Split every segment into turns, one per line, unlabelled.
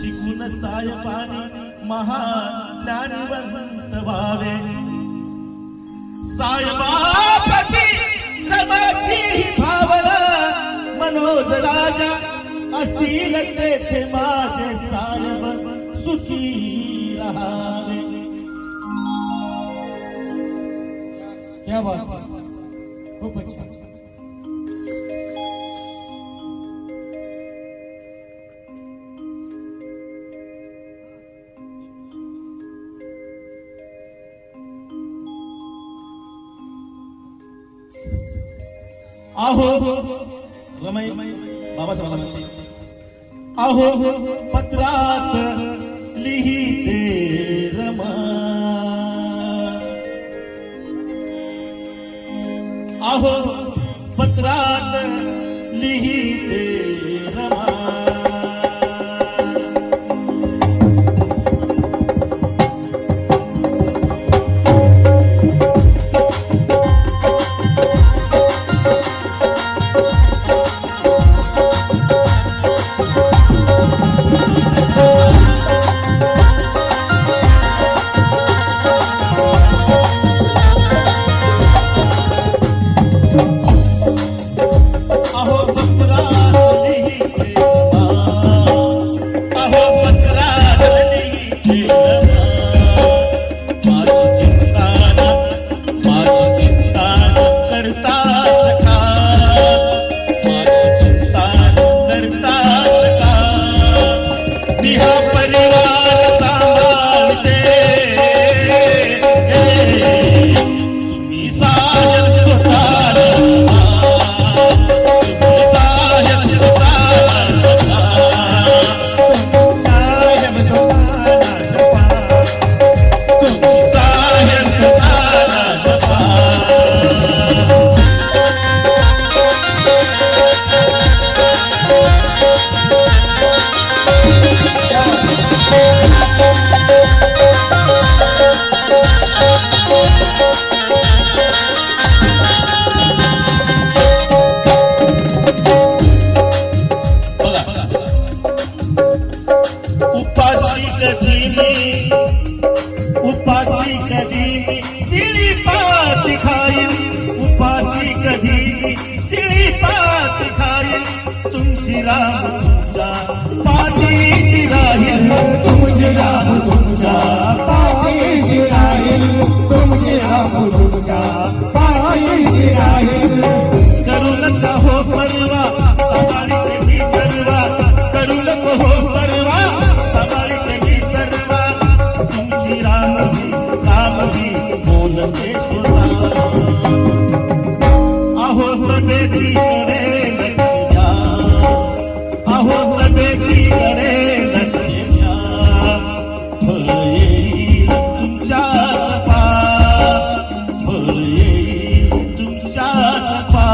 शिकून साय पाणी महान ज्ञानवंत व्हावे सायबापती रमाची भावना मनोज राजा असतील तेथे माझे साहेब सुखी रहावे.
क्या बात है, खूप अच्छा.
आहो रमाई बाबासाहेब म्हणते आहो पत्रात लिहिते रमा आहो पत्रात लिहिते रमा उपासी कधी शिळी पात खाईल उपासी कधी शिळी पात खाईल तुमची राम तुमच्या पाठीशी राहील
तुमचे राम तुमच्या पायीशी राहील तुमचे राम तुमच्या पायीशी राहील.
करू नका हो परवा सांभाळीत मी सर्वा करू नको हो परवा सांभाळीत मी सर्वा तुमची रामजी बोलते स्वतः आहो तब्येतीकडे लक्ष द्या आहो तब्येतीकडे लक्ष द्या फळ येईल तुमच्या तपा फळ येईल तुमच्या तपा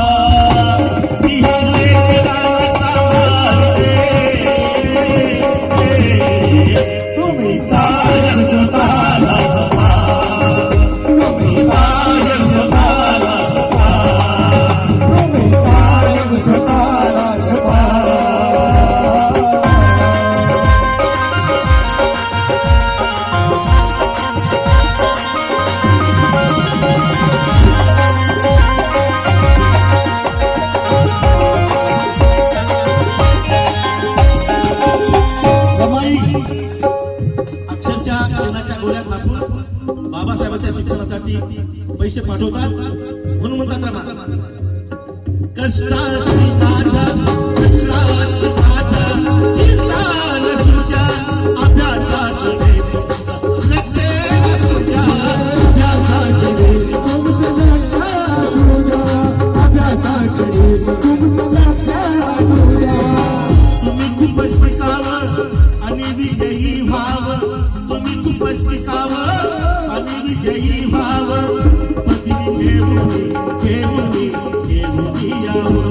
तुम्ही सायं स्वतःला तुम्ही सायं स्वतःला
तुम्ही साहेब स्वतःला जपा.
अक्षरशः शेणाच्या गोळ्यात टाकून बाबासाहेबांच्या शिक्षणासाठी पैसे पाठवतात म्हणून म्हणतात रमा कष्टाची माझ्या कष्टाची माझ्या चिंता नसुच्या अभ्यासाकडे लक्ष नसुच्या अभ्यासाकडे
तुमचं लक्ष असू द्या अभ्यासाकडे तुमचं लक्ष असू द्या.
तुम्ही खूपच शिकावं आणि विजयी व्हावं तुम्ही खूपच शिकावं आणि विजयी व्हावं पदवी घेऊन घेऊन घेऊन यावं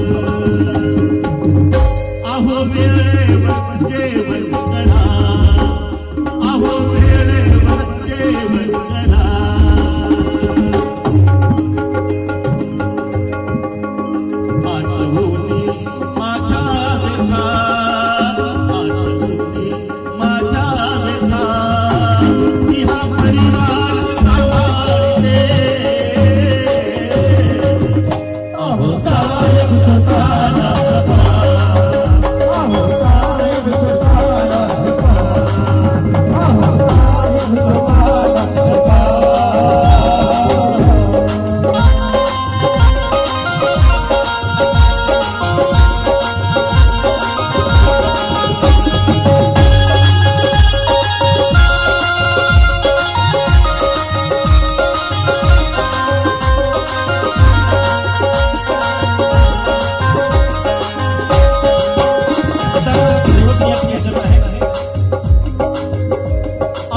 आहो वेळेवर जेवण करा आहो वेळेवर जेवण करा आठवणी माझ्या व्यथा आठवणी माझ्या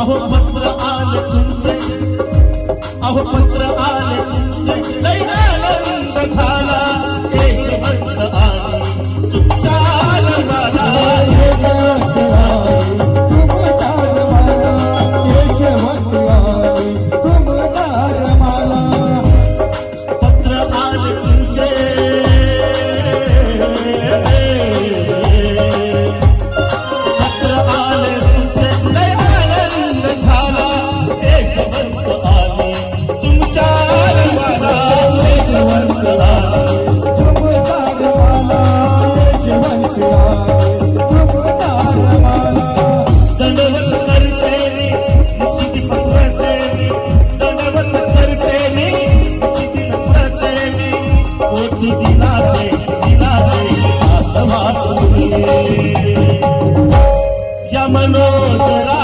अहो पत्र आले तुमचे, अहो पत्र आले तुमचे, लय आनंद झाला यशवंत आली तुमच्या रंगाला. पत्र आले तुमचे, पत्र आले तुमचे, लय आनंद झाला यशवंत आली तुमच्या रंगाला. यशवंत आली दंडवत करते मी निशिती पसरते मी, दंडवत करते मी निशिती पसरते मी, कोटी दिनाचे आसवा तुम्ही या मनोदरा